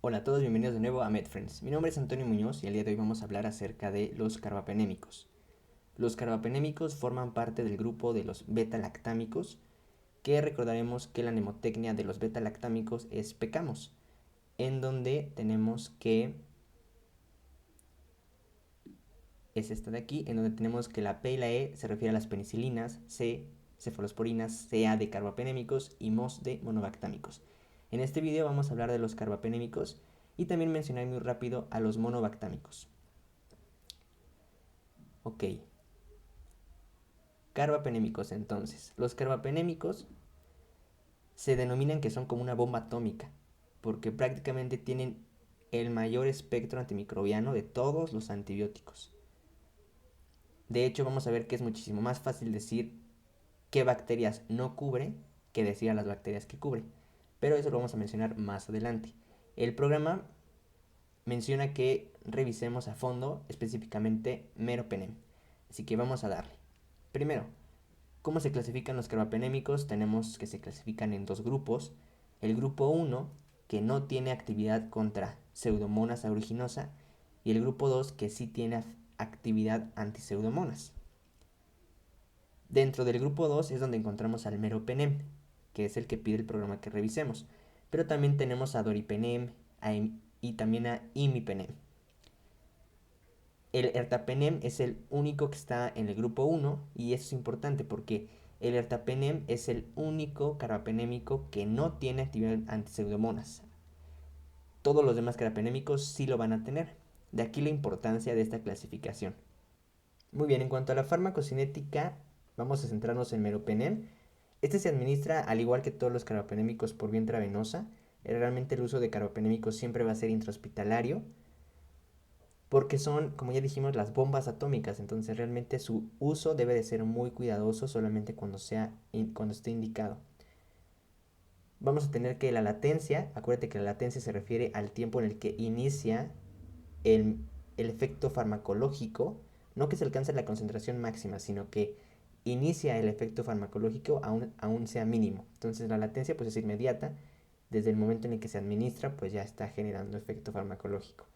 Hola a todos, bienvenidos de nuevo a MedFriends. Mi nombre es Antonio Muñoz y el día de hoy vamos a hablar acerca de los carbapenémicos. Los carbapenémicos forman parte del grupo de los beta-lactámicos, que recordaremos que la mnemotecnia de los beta-lactámicos es PECAMOS, en donde tenemos que es esta de aquí, en donde tenemos que la P y la E se refiere a las penicilinas, C, cefalosporinas, CA de carbapenémicos y MOS de monobactámicos. En este video vamos a hablar de los carbapenémicos y también mencionar muy rápido a los monobactámicos. Ok, carbapenémicos entonces. Los carbapenémicos se denominan que son como una bomba atómica, porque prácticamente tienen el mayor espectro antimicrobiano de todos los antibióticos. De hecho, vamos a ver que es muchísimo más fácil decir qué bacterias no cubre que decir a las bacterias que cubre. Pero eso lo vamos a mencionar más adelante. El programa menciona que revisemos a fondo específicamente meropenem. Así que vamos a darle. Primero, ¿cómo se clasifican los carbapenémicos? Tenemos que se clasifican en dos grupos. El grupo 1, que no tiene actividad contra Pseudomonas aeruginosa, y el grupo 2, que sí tiene actividad anti-Pseudomonas. Dentro del grupo 2 es donde encontramos al meropenem, que es el que pide el programa que revisemos. Pero también tenemos a doripenem y también a imipenem. El ertapenem es el único que está en el grupo 1 y eso es importante porque el ertapenem es el único carbapenémico que no tiene actividad anti-pseudomonas. Todos los demás carbapenémicos sí lo van a tener. De aquí la importancia de esta clasificación. Muy bien, en cuanto a la farmacocinética, vamos a centrarnos en meropenem. Este se administra al igual que todos los carbapenémicos por vía intravenosa. Realmente el uso de carbapenémicos siempre va a ser intrahospitalario porque son, como ya dijimos, las bombas atómicas. Entonces realmente su uso debe de ser muy cuidadoso solamente cuando esté indicado. Vamos a tener que la latencia, acuérdate que la latencia se refiere al tiempo en el que inicia el, el efecto farmacológico, no que se alcance la concentración máxima, sino que inicia el efecto farmacológico aún sea mínimo. Entonces la latencia pues es inmediata, desde el momento en el que se administra pues ya está generando efecto farmacológico.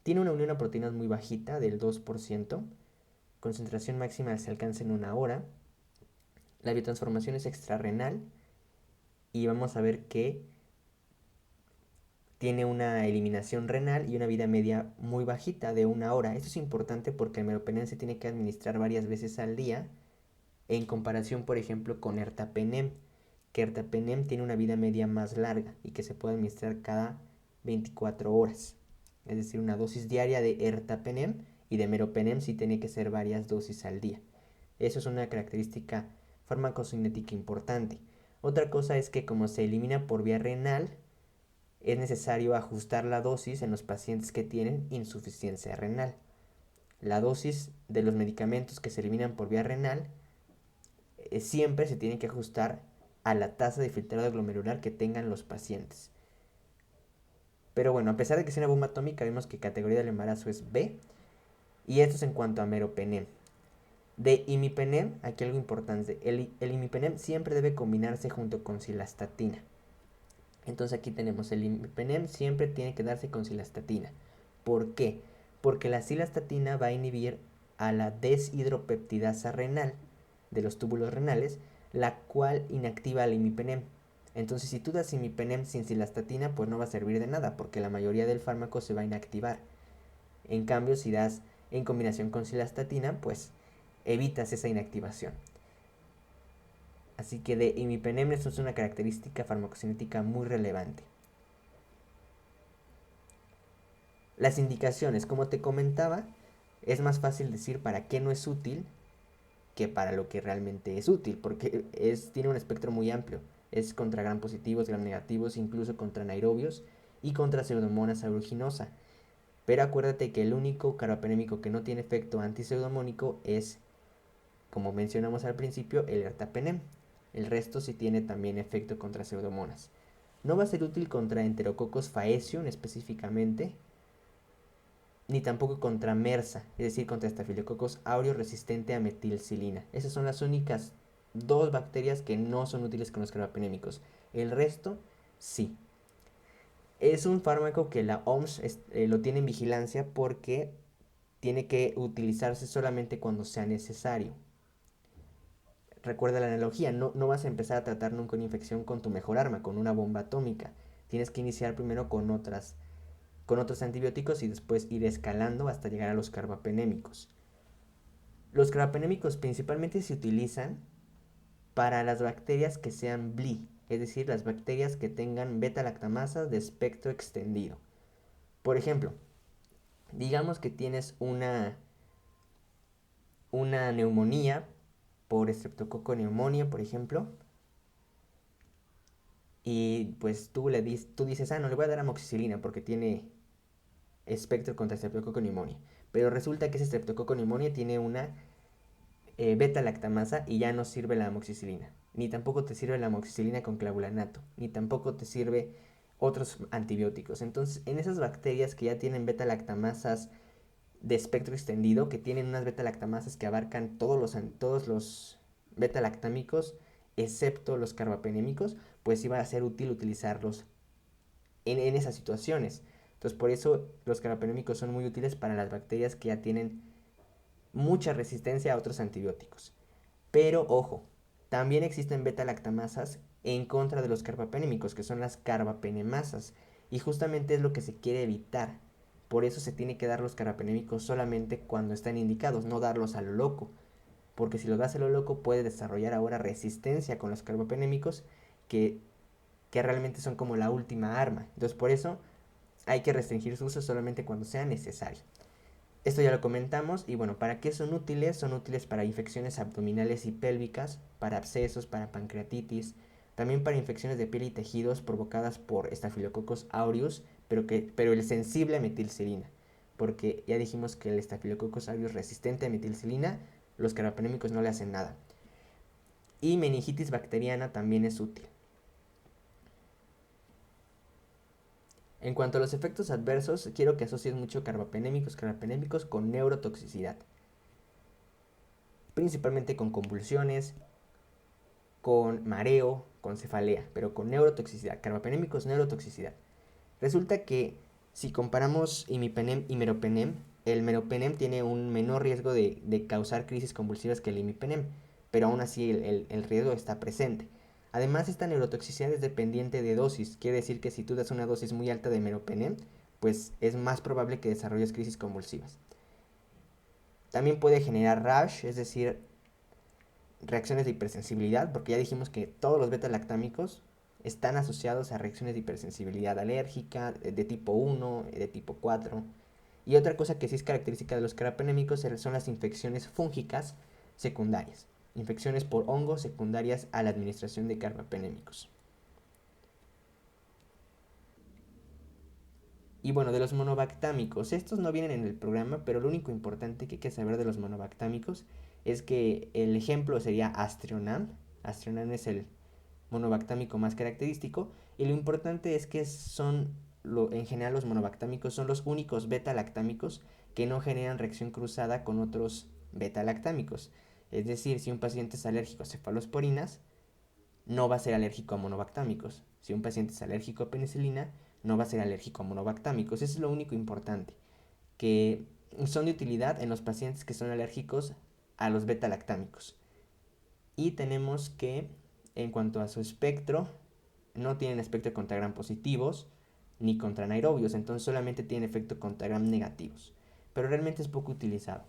Tiene una unión a proteínas muy bajita, del 2%, concentración máxima se alcanza en una hora, la biotransformación es extrarrenal y vamos a ver que tiene una eliminación renal y una vida media muy bajita de una hora. Esto es importante porque el meropenem se tiene que administrar varias veces al día en comparación, por ejemplo, con ertapenem, que ertapenem tiene una vida media más larga y que se puede administrar cada 24 horas. Es decir, una dosis diaria de ertapenem y de meropenem sí tiene que ser varias dosis al día. Eso es una característica farmacocinética importante. Otra cosa es que como se elimina por vía renal, es necesario ajustar la dosis en los pacientes que tienen insuficiencia renal. La dosis de los medicamentos que se eliminan por vía renal siempre se tiene que ajustar a la tasa de filtrado glomerular que tengan los pacientes. Pero bueno, a pesar de que sea una bomba atómica, vemos que categoría del embarazo es B. Y esto es en cuanto a meropenem. De imipenem, aquí algo importante. El imipenem siempre debe combinarse junto con cilastatina. Entonces aquí tenemos el imipenem siempre tiene que darse con cilastatina. ¿Por qué? Porque la cilastatina va a inhibir a la deshidropeptidasa renal de los túbulos renales, la cual inactiva al imipenem. Entonces si tú das imipenem sin cilastatina, pues no va a servir de nada, porque la mayoría del fármaco se va a inactivar. En cambio, si das en combinación con cilastatina, pues evitas esa inactivación. Así que de imipenem esto es una característica farmacocinética muy relevante. Las indicaciones, como te comentaba, es más fácil decir para qué no es útil que para lo que realmente es útil, porque tiene un espectro muy amplio. Es contra gram positivos, gram negativos, incluso contra anaerobios y contra pseudomonas aeruginosa. Pero acuérdate que el único carbapenémico que no tiene efecto antipseudomónico es, como mencionamos al principio, el ertapenem. El resto sí tiene también efecto contra pseudomonas. No va a ser útil contra Enterococcus faecium específicamente, ni tampoco contra MRSA, es decir, contra Staphylococcus aureus resistente a metilcilina. Esas son las únicas dos bacterias que no son útiles con los carbapenémicos. El resto, sí. Es un fármaco que la OMS lo tiene en vigilancia porque tiene que utilizarse solamente cuando sea necesario. Recuerda la analogía, no vas a empezar a tratar nunca una infección con tu mejor arma, con una bomba atómica. Tienes que iniciar primero con otros antibióticos y después ir escalando hasta llegar a los carbapenémicos. Los carbapenémicos principalmente se utilizan para las bacterias que sean BLI, es decir, las bacterias que tengan beta-lactamasas de espectro extendido. Por ejemplo, digamos que tienes una neumonía por Streptococcus pneumoniae, por ejemplo, y pues tú dices, no le voy a dar amoxicilina porque tiene espectro contra Streptococcus pneumoniae. Pero resulta que ese Streptococcus pneumoniae tiene una beta-lactamasa y ya no sirve la amoxicilina. Ni tampoco te sirve la amoxicilina con clavulanato. Ni tampoco te sirve otros antibióticos. Entonces, en esas bacterias que ya tienen beta-lactamasas de espectro extendido, que tienen unas beta-lactamasas que abarcan todos los beta-lactámicos, excepto los carbapenémicos, pues iba a ser útil utilizarlos en esas situaciones. Entonces, por eso los carbapenémicos son muy útiles para las bacterias que ya tienen mucha resistencia a otros antibióticos. Pero ojo, también existen beta-lactamasas en contra de los carbapenémicos, que son las carbapenemasas, y justamente es lo que se quiere evitar. Por eso se tiene que dar los carbapenémicos solamente cuando están indicados, no darlos a lo loco, porque si los das a lo loco puede desarrollar ahora resistencia con los carbapenémicos que, que realmente son como la última arma. Entonces por eso hay que restringir su uso solamente cuando sea necesario. Esto ya lo comentamos y bueno, ¿para qué son útiles? Son útiles para infecciones abdominales y pélvicas, para abscesos, para pancreatitis, también para infecciones de piel y tejidos provocadas por Staphylococcus aureus, pero el sensible a metilcilina, porque ya dijimos que el Staphylococcus aureus resistente a metilcilina, los carbapenémicos no le hacen nada. Y meningitis bacteriana también es útil. En cuanto a los efectos adversos, quiero que asocies mucho carbapenémicos con neurotoxicidad. Principalmente con convulsiones, con mareo, con cefalea, pero con neurotoxicidad. Carbapenémicos, neurotoxicidad. Resulta que si comparamos imipenem y meropenem, el meropenem tiene un menor riesgo de causar crisis convulsivas que el imipenem, pero aún así el riesgo está presente. Además, esta neurotoxicidad es dependiente de dosis, quiere decir que si tú das una dosis muy alta de meropenem, pues es más probable que desarrolles crisis convulsivas. También puede generar rash, es decir, reacciones de hipersensibilidad, porque ya dijimos que todos los beta-lactámicos están asociados a reacciones de hipersensibilidad alérgica de tipo 1, de tipo 4. Y otra cosa que sí es característica de los carbapenémicos son las infecciones fúngicas secundarias. Infecciones por hongos secundarias a la administración de carbapenémicos. Y bueno, de los monobactámicos, estos no vienen en el programa, pero lo único importante que hay que saber de los monobactámicos es que el ejemplo sería Astrionam. Astrionam es el monobactámico más característico y lo importante es que en general los monobactámicos son los únicos beta-lactámicos que no generan reacción cruzada con otros beta-lactámicos. Es decir, si un paciente es alérgico a cefalosporinas, no va a ser alérgico a monobactámicos. Si un paciente es alérgico a penicilina, no va a ser alérgico a monobactámicos. Eso es lo único importante, que son de utilidad en los pacientes que son alérgicos a los beta-lactámicos. Y tenemos que, en cuanto a su espectro, no tienen espectro contra gram positivos ni contra anaerobios, entonces solamente tienen efecto contra gram negativos. Pero realmente es poco utilizado.